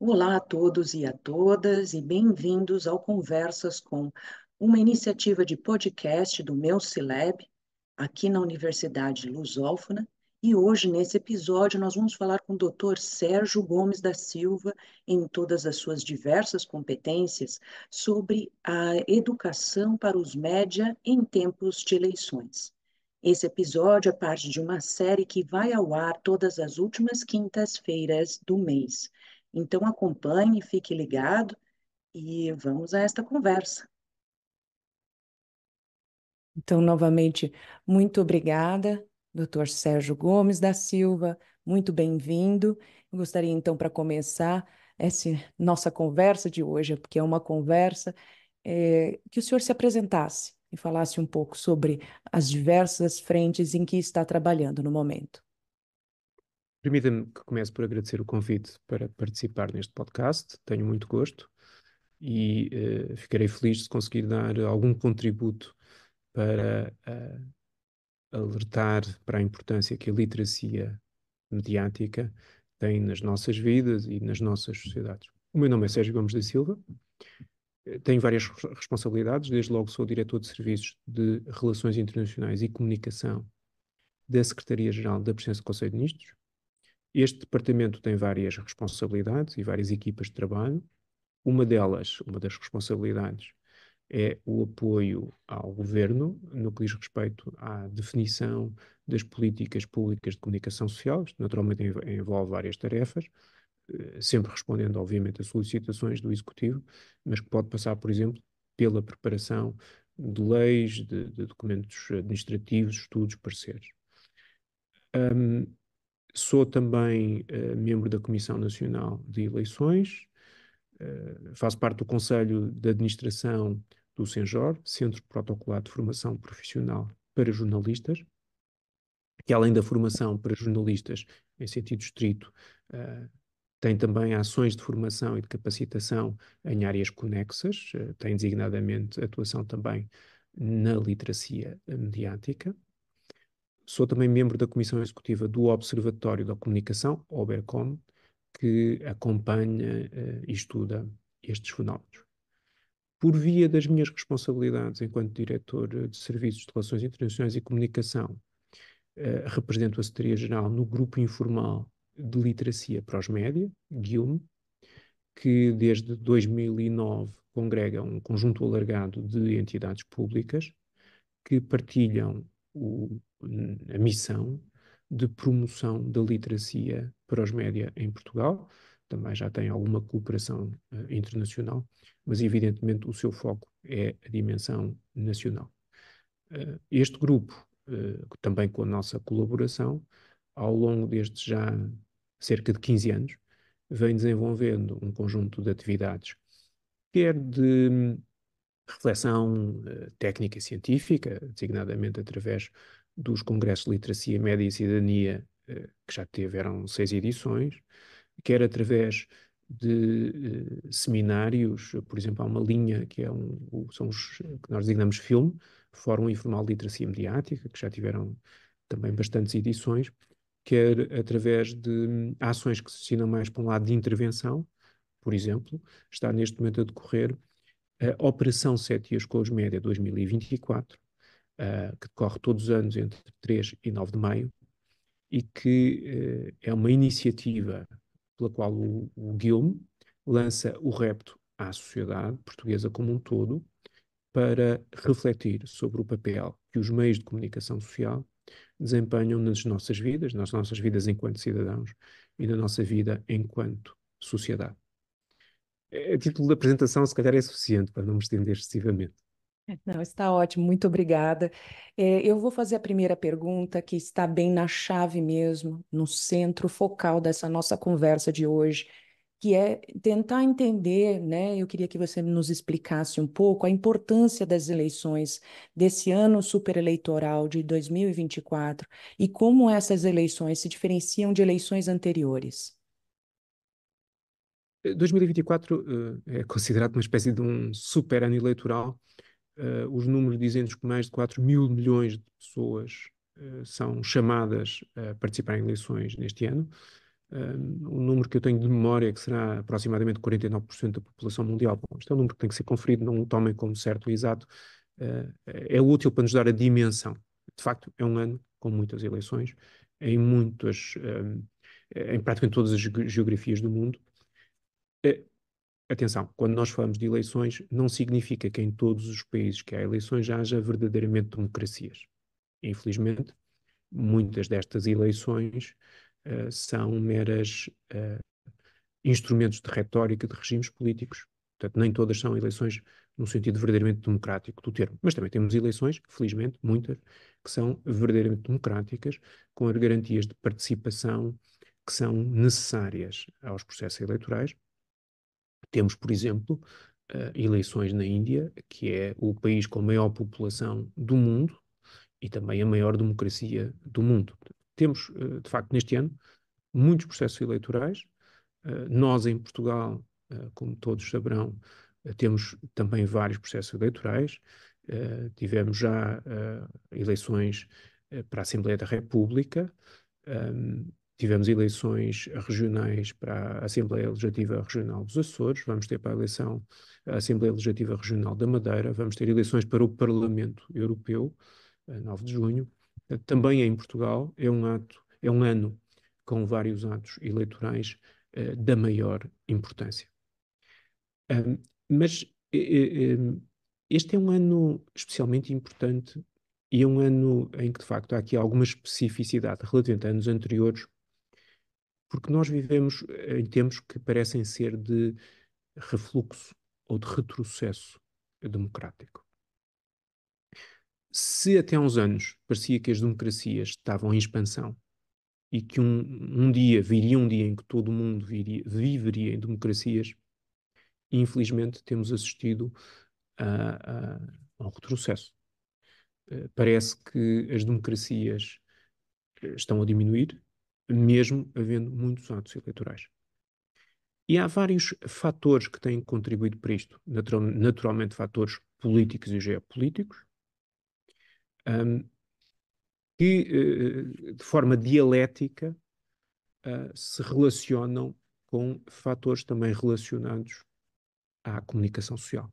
Olá a todos e a todas, e bem-vindos ao Conversas com, uma iniciativa de podcast do meu Cileb, aqui na Universidade Lusófona. E hoje, nesse episódio, nós vamos falar com o Dr. Sérgio Gomes da Silva, em todas as suas diversas competências, sobre a educação para os média em tempos de eleições. Esse episódio é parte de uma série que vai ao ar todas as últimas quintas-feiras do mês. Então acompanhe, fique ligado e vamos a esta conversa. Então, novamente, muito obrigada, Dr. Sérgio Gomes da Silva, muito bem-vindo. Eu gostaria, então, para começar essa nossa conversa de hoje, porque é uma conversa, que o senhor se apresentasse e falasse um pouco sobre as diversas frentes em que está trabalhando no momento. Permita-me que comece por agradecer o convite para participar neste podcast. Tenho muito gosto e ficarei feliz se conseguir dar algum contributo para alertar para a importância que a literacia mediática tem nas nossas vidas e nas nossas sociedades. O meu nome é Sérgio Gomes da Silva. Tenho várias responsabilidades. Desde logo sou diretor de Serviços de Relações Internacionais e Comunicação da Secretaria-Geral da Presidência do Conselho de Ministros. Este departamento tem várias responsabilidades e várias equipas de trabalho. Uma delas, uma das responsabilidades, é o apoio ao governo no que diz respeito à definição das políticas públicas de comunicação social. Isto naturalmente envolve várias tarefas, sempre respondendo, obviamente, a solicitações do Executivo, mas que pode passar, por exemplo, pela preparação de leis, de documentos administrativos, estudos, pareceres. Sou também membro da Comissão Nacional de Eleições, faço parte do Conselho de Administração do CENJOR, Centro Protocolado de Formação Profissional para Jornalistas, que além da formação para jornalistas em sentido estrito, tem também ações de formação e de capacitação em áreas conexas, tem designadamente atuação também na literacia mediática. Sou também membro da Comissão Executiva do Observatório da Comunicação, OBERCOM, que acompanha e estuda estes fenómenos. Por via das minhas responsabilidades enquanto diretor de Serviços de Relações Internacionais e Comunicação, represento a Secretaria-Geral no Grupo Informal de Literacia para os Média, GILM, que desde 2009 congrega um conjunto alargado de entidades públicas que partilham a missão de promoção da literacia para os média em Portugal. Também já tem alguma cooperação internacional, mas evidentemente o seu foco é a dimensão nacional. Este grupo, também com a nossa colaboração, ao longo destes já cerca de 15 anos, vem desenvolvendo um conjunto de atividades, quer de reflexão técnica e científica, designadamente através dos Congressos de Literacia, Média e Cidadania, que já tiveram 6 edições, quer através de seminários. Por exemplo, há uma linha que são os que nós designamos FILM, Fórum Informal de Literacia Mediática, que já tiveram também bastantes edições, quer através de ações que se destinam mais para um lado de intervenção. Por exemplo, está neste momento a decorrer a Operação 7 Dias com os Média 2024, que decorre todos os anos entre 3 e 9 de maio, e que é uma iniciativa pela qual o GILM lança o repto à sociedade portuguesa como um todo para refletir sobre o papel que os meios de comunicação social desempenham nas nossas vidas enquanto cidadãos e na nossa vida enquanto sociedade. A título de apresentação, se calhar é suficiente para não me estender excessivamente. Não, está ótimo, muito obrigada. Eu vou fazer a primeira pergunta, que está bem na chave mesmo, no centro focal dessa nossa conversa de hoje, que é tentar entender, né? Eu queria que você nos explicasse um pouco a importância das eleições desse ano supereleitoral de 2024 e como essas eleições se diferenciam de eleições anteriores. 2024 é considerado uma espécie de um super ano eleitoral. Os números dizem-nos que mais de 4 mil milhões de pessoas são chamadas a participar em eleições neste ano. O número que eu tenho de memória é que será aproximadamente 49% da população mundial. Bom, isto é um número que tem que ser conferido, não o tomem como certo e exato. É útil para nos dar a dimensão. De facto, é um ano com muitas eleições em em praticamente todas as geografias do mundo. Atenção, quando nós falamos de eleições, não significa que em todos os países que há eleições já haja verdadeiramente democracias. Infelizmente, muitas destas eleições são meras instrumentos de retórica de regimes políticos. Portanto, nem todas são eleições no sentido verdadeiramente democrático do termo. Mas também temos eleições, felizmente, muitas, que são verdadeiramente democráticas, com as garantias de participação que são necessárias aos processos eleitorais. Temos, por exemplo, eleições na Índia, que é o país com a maior população do mundo e também a maior democracia do mundo. Temos, de facto, neste ano, muitos processos eleitorais. Nós, em Portugal, como todos saberão, temos também vários processos eleitorais. Tivemos já eleições para a Assembleia da República, tivemos eleições regionais para a Assembleia Legislativa Regional dos Açores, vamos ter para a Assembleia Legislativa Regional da Madeira, vamos ter eleições para o Parlamento Europeu, 9 de junho. Também em Portugal é um ano com vários atos eleitorais da maior importância. Mas este é um ano especialmente importante e é um ano em que, de facto, há aqui alguma especificidade relativamente a anos anteriores, porque nós vivemos em tempos que parecem ser de refluxo ou de retrocesso democrático. Se até há uns anos parecia que as democracias estavam em expansão e que viria um dia em que todo o mundo viveria em democracias, infelizmente temos assistido a um retrocesso. Parece que as democracias estão a diminuir, mesmo havendo muitos atos eleitorais. E há vários fatores que têm contribuído para isto. Naturalmente, fatores políticos e geopolíticos, que, de forma dialética, se relacionam com fatores também relacionados à comunicação social.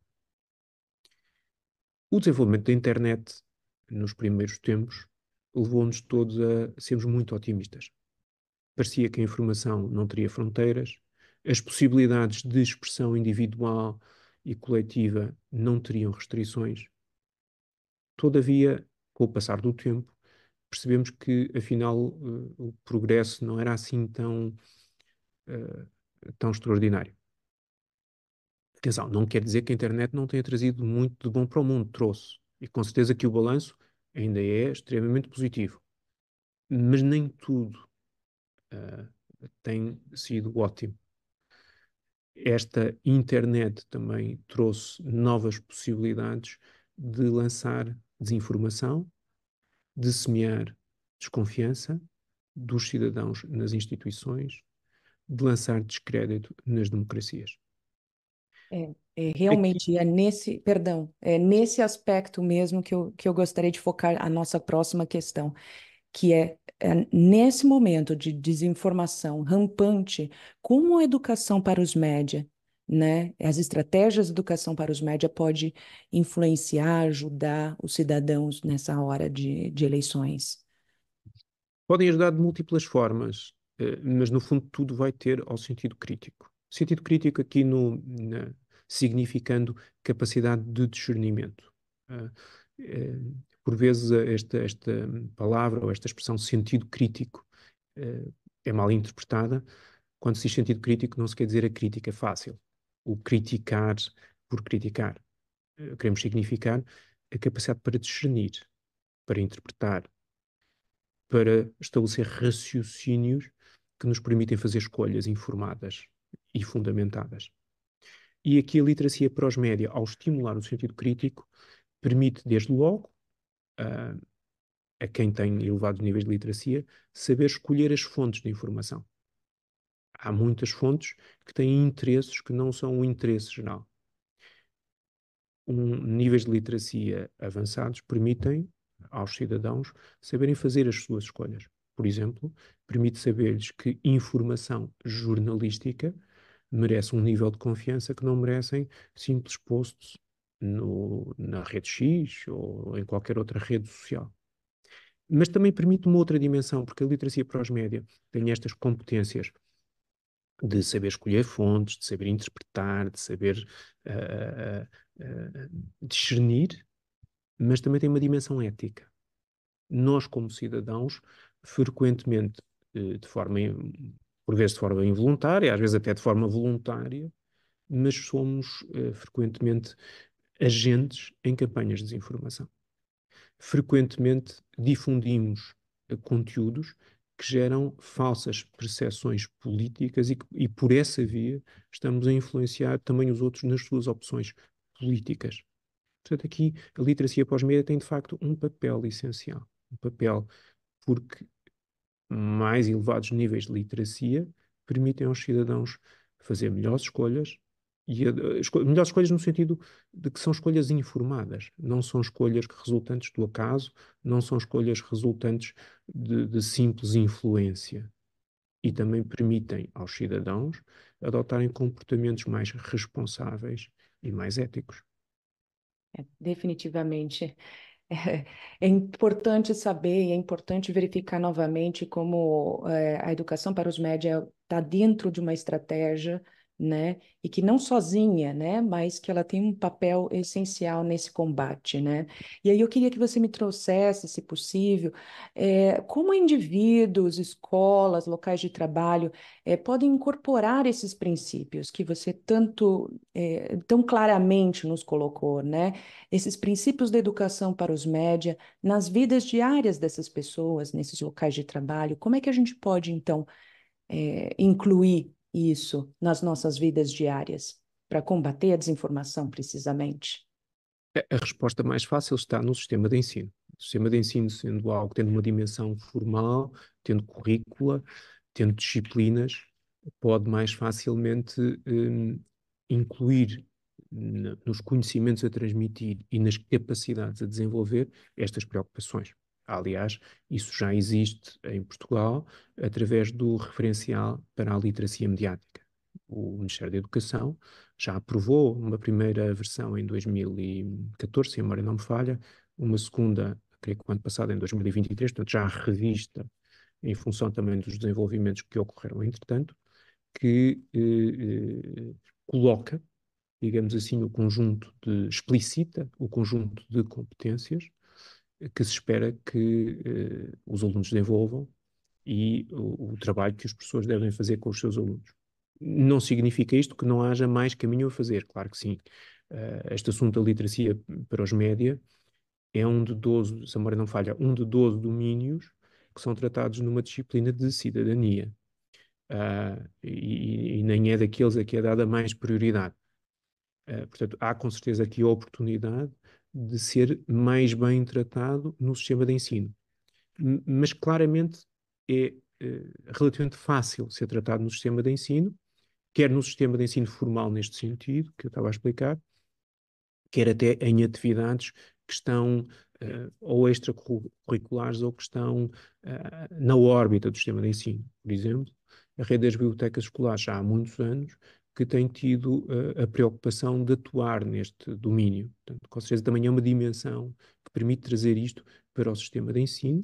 O desenvolvimento da internet nos primeiros tempos levou-nos todos a sermos muito otimistas. Parecia que a informação não teria fronteiras, as possibilidades de expressão individual e coletiva não teriam restrições. Todavia, com o passar do tempo, percebemos que, afinal, o progresso não era assim tão extraordinário. Atenção, não quer dizer que a internet não tenha trazido muito de bom para o mundo, trouxe. E com certeza que o balanço ainda é extremamente positivo. Mas nem tudo tem sido ótimo. Esta internet também trouxe novas possibilidades de lançar desinformação, de semear desconfiança dos cidadãos nas instituições, de lançar descrédito nas democracias. Aqui, Realmente é nesse aspecto mesmo que eu gostaria de focar a nossa próxima questão, que é nesse momento de desinformação rampante, como a educação para os média, né? As estratégias de educação para os média pode influenciar, ajudar os cidadãos nessa hora de eleições. podem ajudar de múltiplas formas, mas no fundo tudo vai ter ao sentido crítico. Sentido crítico aqui significando capacidade de discernimento. Uh, por vezes esta palavra ou esta expressão sentido crítico é mal interpretada. Quando se diz sentido crítico, não se quer dizer a crítica fácil, o criticar por criticar. Queremos significar a capacidade para discernir, para interpretar, para estabelecer raciocínios que nos permitem fazer escolhas informadas e fundamentadas. E aqui a literacia para os média, ao estimular o sentido crítico, permite, desde logo, a quem tem elevados níveis de literacia, saber escolher as fontes de informação. Há muitas fontes que têm interesses que não são o interesse geral. Níveis de literacia avançados permitem aos cidadãos saberem fazer as suas escolhas. por exemplo, permite saber-lhes que informação jornalística merece um nível de confiança que não merecem simples posts na rede X ou em qualquer outra rede social. Mas também permite uma outra dimensão, porque a literacia pós-média tem estas competências de saber escolher fontes, de saber interpretar, de saber discernir, mas também tem uma dimensão ética. Nós, como cidadãos, frequentemente, por vezes de forma involuntária, às vezes até de forma voluntária, mas somos frequentemente agentes em campanhas de desinformação. Frequentemente difundimos conteúdos que geram falsas percepções políticas e por essa via estamos a influenciar também os outros nas suas opções políticas. Portanto, aqui a literacia pós-média tem de facto um papel essencial. Um papel porque mais elevados níveis de literacia permitem aos cidadãos fazer melhores escolhas melhores escolhas no sentido de que são escolhas informadas, não são escolhas resultantes do acaso, não são escolhas resultantes de simples influência. E também permitem aos cidadãos adotarem comportamentos mais responsáveis e mais éticos. Definitivamente. É importante saber e é importante verificar novamente como a educação para os média está dentro de uma estratégia, né? E que não sozinha, né? Mas que ela tem um papel essencial nesse combate, né? E aí eu queria que você me trouxesse, se possível, como indivíduos, escolas, locais de trabalho podem incorporar esses princípios que você tão claramente nos colocou, né? Esses princípios da educação para os média nas vidas diárias dessas pessoas, nesses locais de trabalho. Como é que a gente pode, então, incluir isso nas nossas vidas diárias para combater a desinformação, precisamente? A resposta mais fácil está no sistema de ensino. O sistema de ensino sendo algo, tendo uma dimensão formal, tendo currícula, tendo disciplinas, pode mais facilmente incluir nos conhecimentos a transmitir e nas capacidades a desenvolver estas preocupações. Aliás, isso já existe em Portugal através do referencial para a literacia mediática. O Ministério da Educação já aprovou uma primeira versão em 2014, se a memória não me falha, uma segunda, creio que o ano passado, em 2023, portanto já revista em função também dos desenvolvimentos que ocorreram entretanto, que coloca, digamos assim, explicita o conjunto de competências que se espera que os alunos desenvolvam e o trabalho que os professores devem fazer com os seus alunos. Não significa isto que não haja mais caminho a fazer, claro que sim. Este assunto da literacia para os média é um de 12, se a memória não falha, um de 12 domínios que são tratados numa disciplina de cidadania. E nem é daqueles a que é dada mais prioridade. Portanto, há com certeza aqui a oportunidade de ser mais bem tratado no sistema de ensino. Mas claramente é relativamente fácil ser tratado no sistema de ensino, quer no sistema de ensino formal neste sentido, que eu estava a explicar, quer até em atividades que estão ou extracurriculares ou que estão na órbita do sistema de ensino. Por exemplo, a rede das bibliotecas escolares já há muitos anos que tem tido a preocupação de atuar neste domínio. Portanto, com certeza também é uma dimensão que permite trazer isto para o sistema de ensino.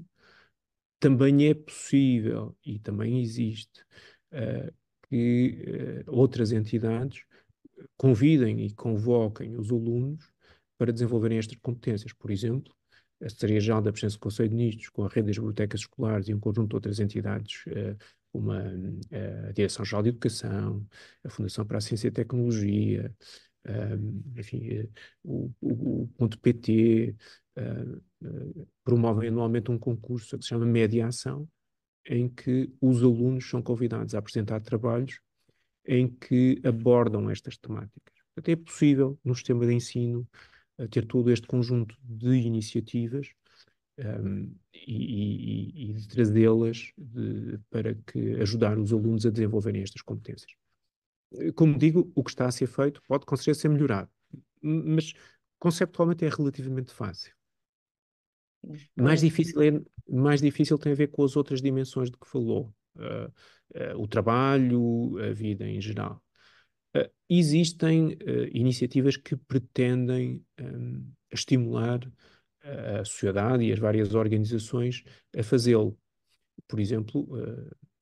Também é possível e também existe que outras entidades convidem e convoquem os alunos para desenvolverem estas competências. Por exemplo, a Secretaria-Geral da Presidência do Conselho de Ministros, com a rede das bibliotecas escolares e um conjunto de outras entidades, como a Direção-Geral de Educação, a Fundação para a Ciência e Tecnologia, enfim, o Ponto PT, promovem anualmente um concurso que se chama Mediação, em que os alunos são convidados a apresentar trabalhos em que abordam estas temáticas. Portanto, é possível, no sistema de ensino, ter todo este conjunto de iniciativas e de trazê-las para que ajudar os alunos a desenvolverem estas competências. Como digo, o que está a ser feito pode com certeza ser melhorado, mas conceptualmente é relativamente fácil. Mais difícil, mais difícil tem a ver com as outras dimensões de que falou. O trabalho, a vida em geral. Existem iniciativas que pretendem estimular a sociedade e as várias organizações a fazê-lo. Por exemplo,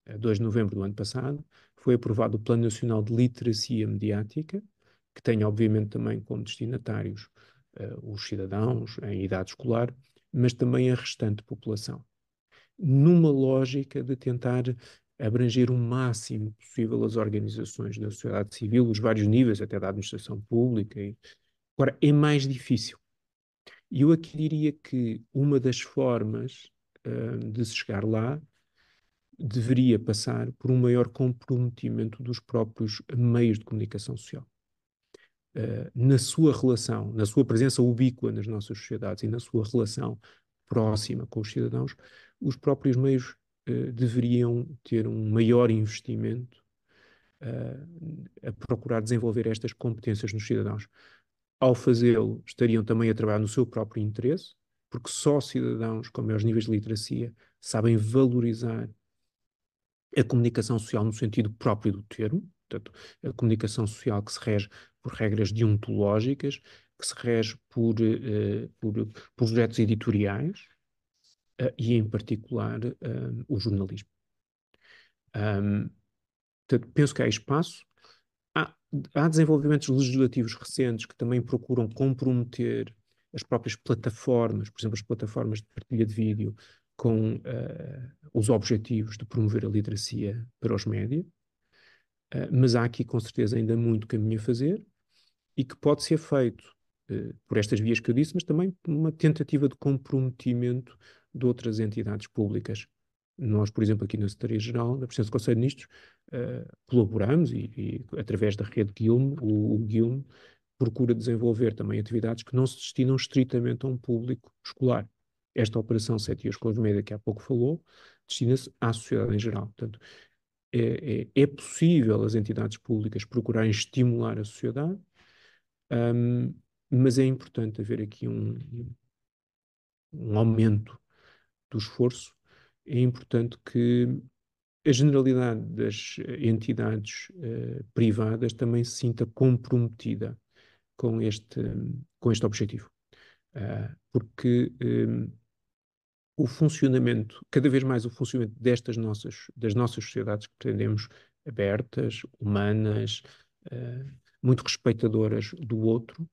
a 2 de novembro do ano passado, foi aprovado o Plano Nacional de Literacia Mediática, que tem, obviamente, também como destinatários os cidadãos em idade escolar, mas também a restante população, numa lógica de tentar abranger o máximo possível as organizações da sociedade civil, os vários níveis, até da administração pública. Agora, é mais difícil. E eu aqui diria que uma das formas de se chegar lá deveria passar por um maior comprometimento dos próprios meios de comunicação social. Na sua relação, na sua presença ubíqua nas nossas sociedades e na sua relação próxima com os cidadãos, os próprios meios deveriam ter um maior investimento a procurar desenvolver estas competências nos cidadãos. Ao fazê-lo, estariam também a trabalhar no seu próprio interesse, porque só cidadãos com maiores níveis de literacia sabem valorizar a comunicação social no sentido próprio do termo, portanto, a comunicação social que se rege por regras deontológicas, que se rege por projetos editoriais e, em particular, o jornalismo. Portanto, penso que há espaço. Há desenvolvimentos legislativos recentes que também procuram comprometer as próprias plataformas, por exemplo, as plataformas de partilha de vídeo, com os objetivos de promover a literacia para os média. Mas há aqui, com certeza, ainda muito caminho a fazer e que pode ser feito por estas vias que eu disse, mas também por uma tentativa de comprometimento de outras entidades públicas. Nós, por exemplo, aqui na Secretaria-Geral, na Presidência do Conselho de Ministros, colaboramos e, através da rede Guilme, o Guilme procura desenvolver também atividades que não se destinam estritamente a um público escolar. Esta operação 7 Dias com os Média, que há pouco falou, destina-se à sociedade em geral. Portanto, é possível as entidades públicas procurarem estimular a sociedade, mas é importante haver aqui um aumento do esforço. É importante que a generalidade das entidades privadas também se sinta comprometida com este objetivo. Porque o funcionamento, cada vez mais o funcionamento das nossas sociedades que pretendemos abertas, humanas, muito respeitadoras do outro,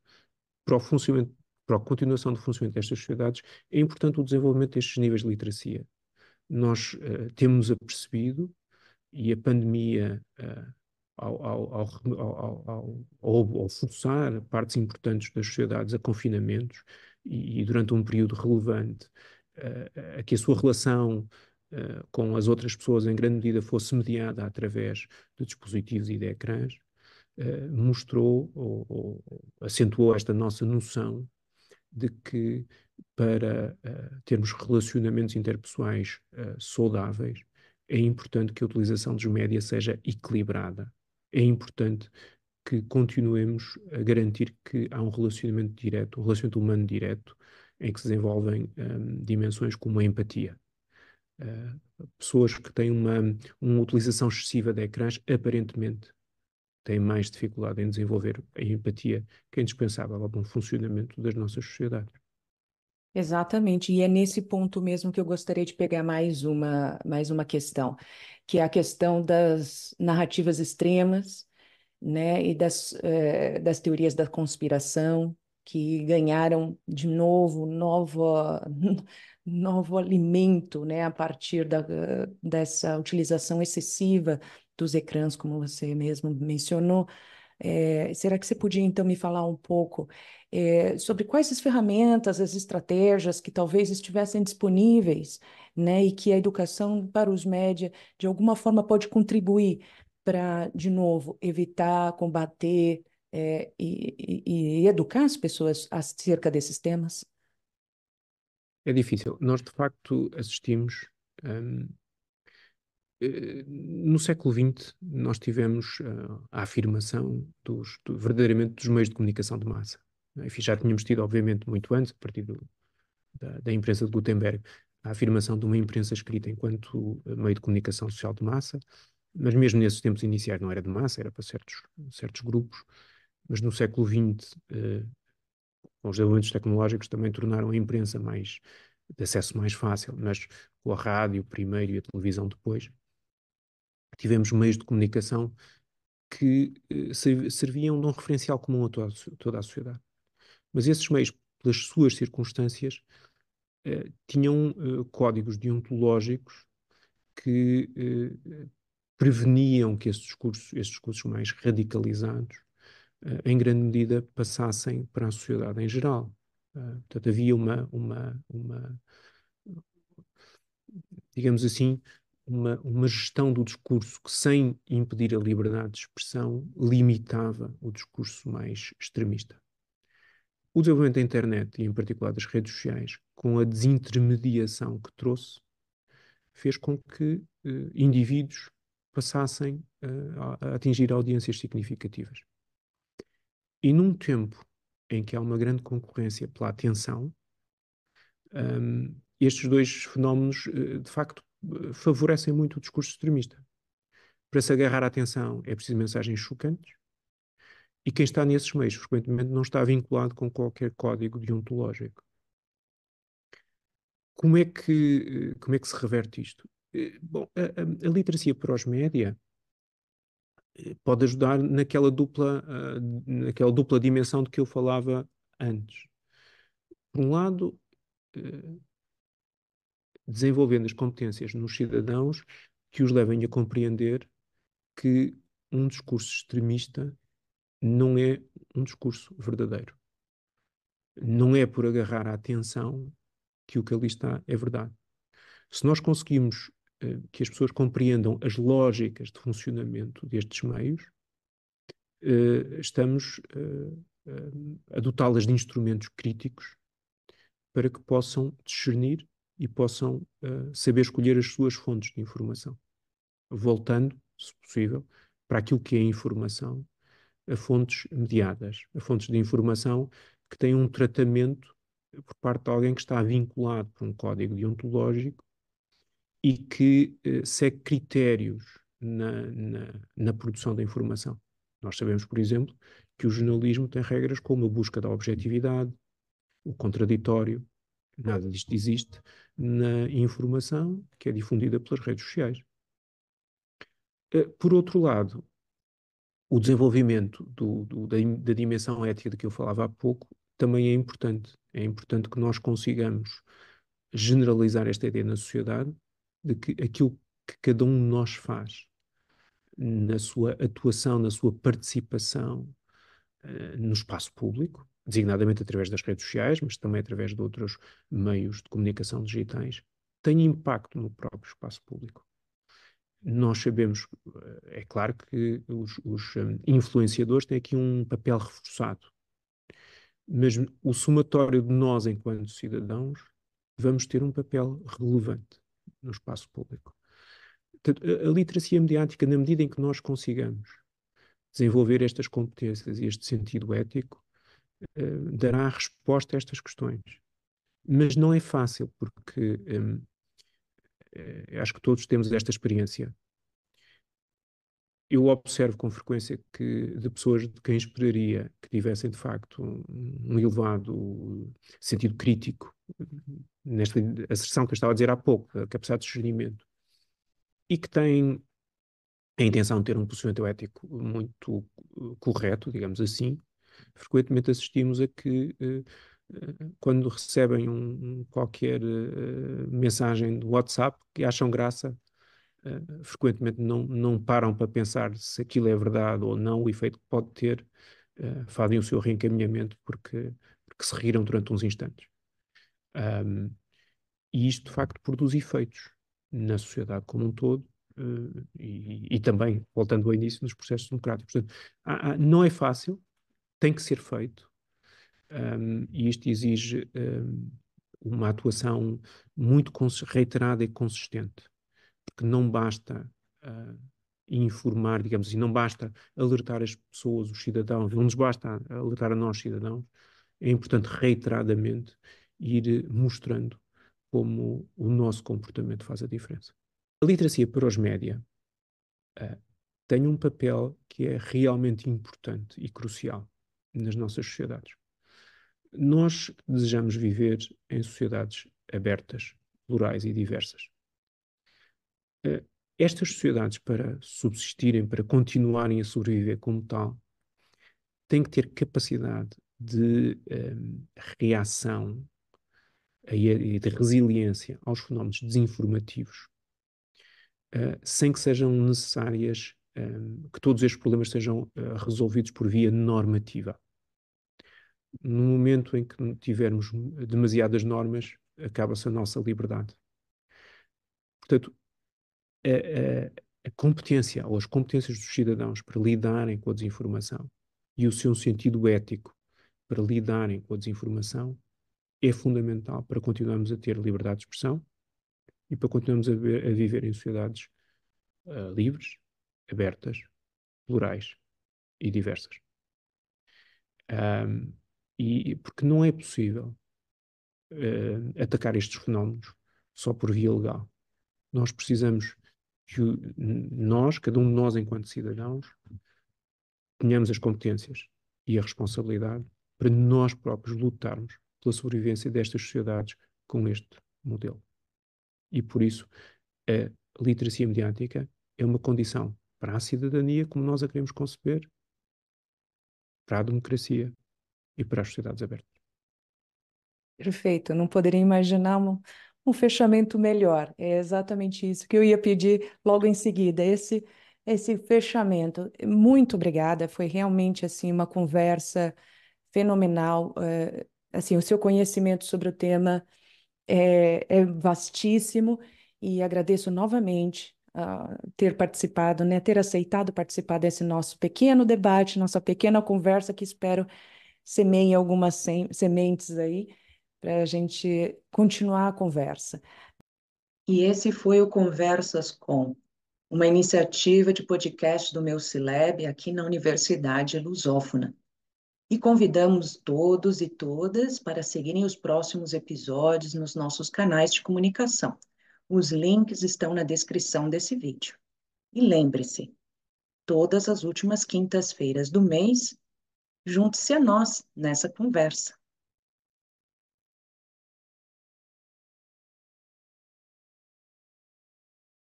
para o funcionamento, para a continuação do funcionamento destas sociedades, é importante o desenvolvimento destes níveis de literacia. Nós temos apercebido, e a pandemia, ao forçar partes importantes das sociedades a confinamentos e durante um período relevante, a que a sua relação com as outras pessoas em grande medida fosse mediada através de dispositivos e de ecrãs, mostrou ou acentuou esta nossa noção de que para termos relacionamentos interpessoais saudáveis, é importante que a utilização dos média seja equilibrada. É importante que continuemos a garantir que há um relacionamento direto, um relacionamento humano direto, em que se desenvolvem dimensões como a empatia. Pessoas que têm uma utilização excessiva de ecrãs, aparentemente, têm mais dificuldade em desenvolver a empatia, que é indispensável ao bom funcionamento das nossas sociedades. Exatamente, e é nesse ponto mesmo que eu gostaria de pegar mais uma questão, que é a questão das narrativas extremas, né, e das teorias da conspiração, que ganharam de novo novo alimento, né, a partir dessa utilização excessiva dos ecrãs, como você mesmo mencionou. Será que você podia, então, me falar um pouco sobre quais as ferramentas, as estratégias que talvez estivessem disponíveis, né, e que a educação para os média, de alguma forma, pode contribuir para, de novo, evitar, combater e educar as pessoas acerca desses temas? É difícil. Nós, de facto, assistimos. No século XX, nós tivemos a afirmação verdadeiramente dos meios de comunicação de massa. Enfim, já tínhamos tido, obviamente, muito antes, a partir da imprensa de Gutenberg, a afirmação de uma imprensa escrita enquanto meio de comunicação social de massa, mas mesmo nesses tempos iniciais não era de massa, era para certos grupos, mas no século XX, com os desenvolvimentos tecnológicos também tornaram a imprensa de acesso mais fácil, mas com a rádio primeiro e a televisão depois, tivemos meios de comunicação que serviam de um referencial comum a toda a sociedade. Mas esses meios, pelas suas circunstâncias, tinham códigos deontológicos que preveniam que estes discursos mais radicalizados, em grande medida, passassem para a sociedade em geral. Portanto, havia digamos assim, uma gestão do discurso que, sem impedir a liberdade de expressão, limitava o discurso mais extremista. O desenvolvimento da internet, e em particular das redes sociais, com a desintermediação que trouxe, fez com que indivíduos passassem a atingir audiências significativas. E num tempo em que há uma grande concorrência pela atenção, estes dois fenómenos, de facto, favorecem muito o discurso extremista. Para se agarrar à atenção é preciso mensagens chocantes, e quem está nesses meios frequentemente não está vinculado com qualquer código deontológico. Como é que se reverte isto? Bom, a literacia para os média pode ajudar naquela dupla dimensão de que eu falava antes. Por um lado, desenvolvendo as competências nos cidadãos que os levem a compreender que um discurso extremista não é um discurso verdadeiro. Não é por agarrar a atenção que o que ali está é verdade. Se nós conseguimos que as pessoas compreendam as lógicas de funcionamento destes meios, estamos a dotá-las de instrumentos críticos para que possam discernir e possam saber escolher as suas fontes de informação. Voltando, se possível, para aquilo que é informação, a fontes mediadas, a fontes de informação que têm um tratamento por parte de alguém que está vinculado por um código deontológico e que segue critérios na produção da informação. Nós sabemos, por exemplo, que o jornalismo tem regras como a busca da objetividade, o contraditório. Nada disto existe na informação que é difundida pelas redes sociais. Por outro lado, o desenvolvimento da dimensão ética de que eu falava há pouco também é importante. É importante que nós consigamos generalizar esta ideia na sociedade de que aquilo que cada um de nós faz na sua atuação, na sua participação no espaço público, designadamente através das redes sociais, mas também através de outros meios de comunicação digitais, tem impacto no próprio espaço público. Nós sabemos, é claro que os influenciadores têm aqui um papel reforçado, mas o somatório de nós, enquanto cidadãos, vamos ter um papel relevante no espaço público. A literacia mediática, na medida em que nós consigamos desenvolver estas competências e este sentido ético, dará resposta a estas questões. Mas não é fácil, porque acho que todos temos esta experiência. Eu observo com frequência que de pessoas de quem esperaria que tivessem, de facto, um elevado sentido crítico, nesta asserção que eu estava a dizer há pouco, a capacidade de discernimento, e que têm a intenção de ter um posicionamento ético muito correto, digamos assim, frequentemente assistimos a que, quando recebem qualquer mensagem do WhatsApp que acham graça, frequentemente não param para pensar se aquilo é verdade ou não, o efeito que pode ter, fazem o seu reencaminhamento porque se riram durante uns instantes. E isto, de facto, produz efeitos na sociedade como um todo, e também, voltando ao início, nos processos democráticos. Portanto, não é fácil, tem que ser feito, e isto exige uma atuação muito reiterada e consistente, porque não basta informar, digamos assim, não basta alertar as pessoas, os cidadãos, não nos basta alertar a nós, cidadãos, é importante reiteradamente ir mostrando como o nosso comportamento faz a diferença. A literacia para os média tem um papel que é realmente importante e crucial nas nossas sociedades. Nós desejamos viver em sociedades abertas, plurais e diversas. Estas sociedades, para subsistirem, para continuarem a sobreviver como tal, têm que ter capacidade de reação e de resiliência aos fenómenos desinformativos, sem que sejam necessárias, que todos estes problemas sejam resolvidos por via normativa. No momento em que tivermos demasiadas normas, acaba-se a nossa liberdade. Portanto, a competência ou as competências dos cidadãos para lidarem com a desinformação e o seu sentido ético para lidarem com a desinformação é fundamental para continuarmos a ter liberdade de expressão e para continuarmos a viver em sociedades livres, abertas, plurais e diversas. E porque não é possível atacar estes fenómenos só por via legal. Nós precisamos que nós, cada um de nós enquanto cidadãos, tenhamos as competências e a responsabilidade para nós próprios lutarmos pela sobrevivência destas sociedades com este modelo. E por isso, a literacia mediática é uma condição para a cidadania como nós a queremos conceber, para a democracia e para as sociedades abertas. Perfeito, eu não poderia imaginar um fechamento melhor. É exatamente isso que eu ia pedir logo em seguida, esse fechamento. Muito obrigada, foi realmente assim uma conversa fenomenal. Assim, o seu conhecimento sobre o tema é vastíssimo e agradeço novamente ter participado, né, ter aceitado participar desse nosso pequeno debate, nossa pequena conversa que espero semeie algumas sementes aí para a gente continuar a conversa. E esse foi o Conversas com, uma iniciativa de podcast do meu Cileb aqui na Universidade Lusófona. E convidamos todos e todas para seguirem os próximos episódios nos nossos canais de comunicação. Os links estão na descrição desse vídeo. E lembre-se, todas as últimas quintas-feiras do mês, junte-se a nós nessa conversa.